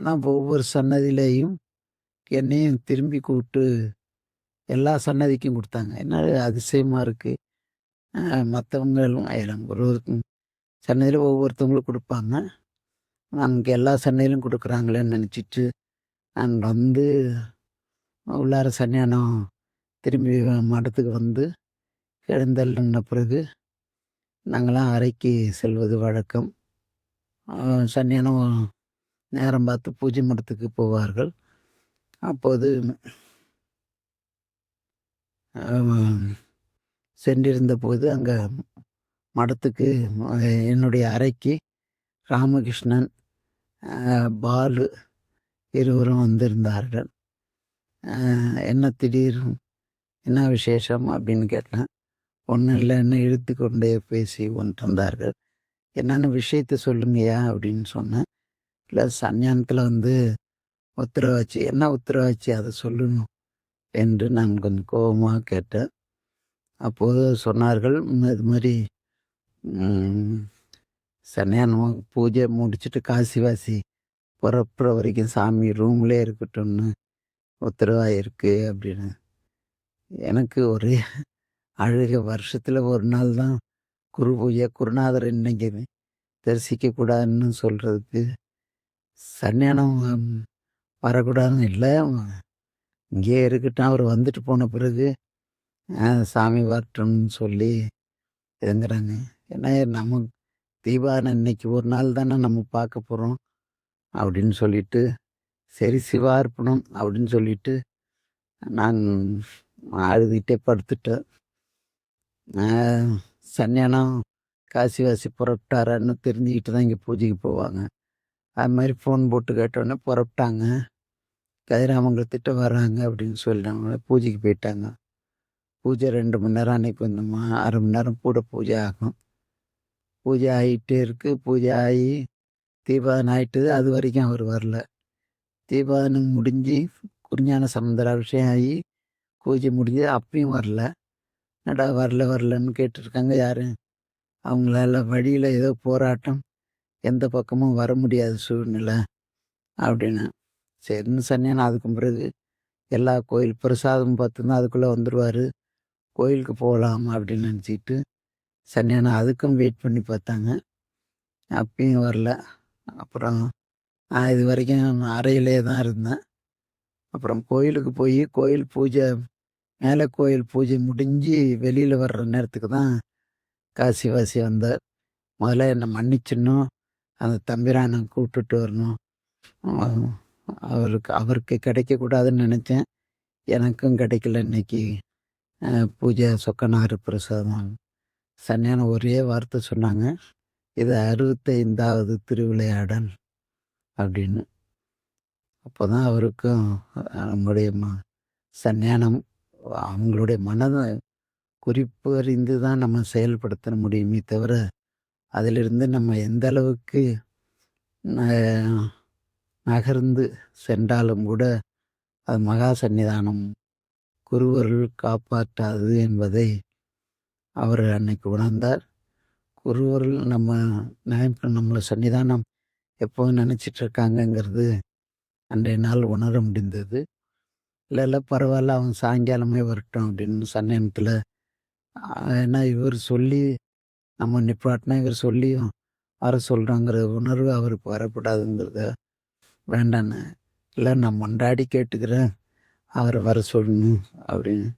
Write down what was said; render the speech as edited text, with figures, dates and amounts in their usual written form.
ஆனா ஒவ்வொரு சன்னதியிலேயும் என்னையும் திரும்பி கூப்பிட்டு எல்லா சன்னதிக்கும் குடுத்தாங்க. என்ன அதிசயமா இருக்கு. மத்தவங்களும் ஒரு ஒரு சன்னதியில ஒவ்வொருத்தவங்களுக்கும் குடுப்பாங்க. நமக்கு எல்லா சன்னதியிலும் குடுக்குறாங்களேன்னு நெனச்சுட்டு, நான் வந்து உள்ளார சன்னியானம் திரும்பி மடத்துக்கு வந்து எழுந்தருளின பிறகு நாங்கலாம் அறைக்கு செல்வது வழக்கம். சன்னியானம் நேரம் பார்த்து பூஜை மடத்துக்கு போவார்கள். அப்போது அ சென்றிருந்தபோது அங்க மடத்துக்கு என்னுடைய அறைக்கு ராமகிருஷ்ணன், பாலு இருவரும் வந்திருந்தார்கள். என்ன என்ன விசேஷம் அப்படின்னு கேட்டேன். ஒண்ணும் இல்லன்னு இழுத்துக்கொண்டே பேசி கொண்டு வந்தார்கள். என்னென்ன விஷயத்த சொல்லுங்கய்யா அப்படின்னு சொன்னேன். இல்ல சன்னியானத்துல வந்து உத்தரவாச்சு. என்ன உத்தரவாச்சு அத சொல்லணும் என்று நான் கொஞ்சம் கோபமா கேட்டேன். அப்போது சொன்னார்கள், இது மாரி ம் சன்னியானம் பூஜை முடிச்சுட்டு காசிவாசி புறப்படுற வரைக்கும் சாமி ரூம்லயே இருக்கட்டும்னு உத்தரவாயிருக்கு அப்படின்னு. எனக்கு ஒரே அழுகை. வருஷத்துல ஒரு நாள் தான் குரு பூஜை. குருநாதர் இன்னைக்கு தரிசிக்க கூடாதுன்னு சொல்றதுக்கு சன்னியானம் வரக்கூடாதுன்னு இல்ல. இங்கேயே இருக்கட்டும். அவர் வந்துட்டு போன பிறகு சாமி வரட்டும்னு சொல்லி இதுங்கிறாங்க. ஏன்னா நம்ம தீபாவளி இன்னைக்கு ஒரு நாள் தானே நம்ம பார்க்க போறோம் அப்படின்னு சொல்லிட்டு, சரி சிவார்ப்பணம் அப்படின்னு சொல்லிட்டு நான் அழுதுகிட்டே படுத்துட்டேன். சன்னியானம் காசிவாசி புறப்பட்டாரான்னு தெரிஞ்சுக்கிட்டு தான் இங்கே பூஜைக்கு போவாங்க. அது மாதிரி ஃபோன் போட்டு கேட்டோடனே புறப்பட்டாங்க. கதிராமங்கலத்திட்ட வராங்க அப்படின்னு சொல்லிட்டாங்க. பூஜைக்கு போயிட்டாங்க. பூஜை 2 மணி நேரம் அன்னைக்கு வந்தோமா, 1/2 மணி நேரம் கூட பூஜை ஆகும். பூஜை ஆகிட்டே இருக்கு. பூஜை ஆகி தீபாவளி ஆயிட்டுது. அது வரைக்கும் அவர் வரல. தீபாவளி முடிஞ்சு குருஞான சம்பந்தர் அபிஷேகம் ஆகி பூஜை முடிஞ்சு அப்பயும் வரல. என்னடா வரலன்னு கேட்டுருக்காங்க. யாரு? அவங்களால வழியில ஏதோ போராட்டம், எந்த பக்கமும் வர முடியாத சூழ்நிலை அப்படின்னு. சரின்னு சன்னியானம் அதுக்கு பிறகு எல்லா கோயில் பிரசாதம் பார்த்துருந்தா அதுக்குள்ளே வந்துடுவார். கோயிலுக்கு போகலாம் அப்படின்னு நினச்சிக்கிட்டு சன்னியானம் அதுக்கும் வெயிட் பண்ணி பார்த்தாங்க. அப்பயும் வரல. அப்புறம் நான் இது வரைக்கும் அறையிலே தான் இருந்தேன். அப்புறம் கோயிலுக்கு போய் கோயில் பூஜை மேலே கோயில் பூஜை முடிஞ்சு வெளியில் வர்ற நேரத்துக்கு தான் காசிவாசி வந்தார். முதல்ல என்னை மன்னிச்சிடணும், அந்த தம்பிரானை கூப்பிட்டுட்டு வரணும். அவருக்கு கிடைக்கக்கூடாதுன்னு நினச்சேன். எனக்கும் கிடைக்கல இன்னைக்கு பூஜை சொக்கநாறு பிரசாதம். சன்னியானம் ஒரே வார்த்தை சொன்னாங்க, இது 65வது திருவிளையாடல் அப்படின்னு. அப்போ தான் அவருக்கும் நம்முடைய சன்னியானம் அவங்களுடைய மனதை குறிப்பு அறிந்து தான் நம்ம செயல்படுத்த முடியுமே தவிர, அதிலிருந்து நம்ம எந்த அளவுக்கு நகர்ந்து சென்றாலும் கூட அது மகா சந்நிதானம் குருவருள் காப்பாற்றாது என்பதை அவர் அன்னைக்கு உணர்ந்தார். குருவருள் நம்மளை சன்னிதானம் எப்போவும் நினச்சிட்டு இருக்காங்கங்கிறது அன்றைய நாள் உணர முடிந்தது. இல்ல பரவாயில்ல, அவன் சாயங்காலமே வரட்டும் அப்படின்னு சன்னியானத்தில். ஏன்னா இவர் சொல்லி நம்ம நிப்பாட்டினா இவர் சொல்லியும் வர சொல்கிறாங்கிற உணர்வு அவருக்கு வரக்கூடாதுங்கிறத வேண்டான்னு. இல்லை நான் மன்றாடி கேட்டுக்கிறேன் அவரை வர சொல்லணும் அப்படின்னு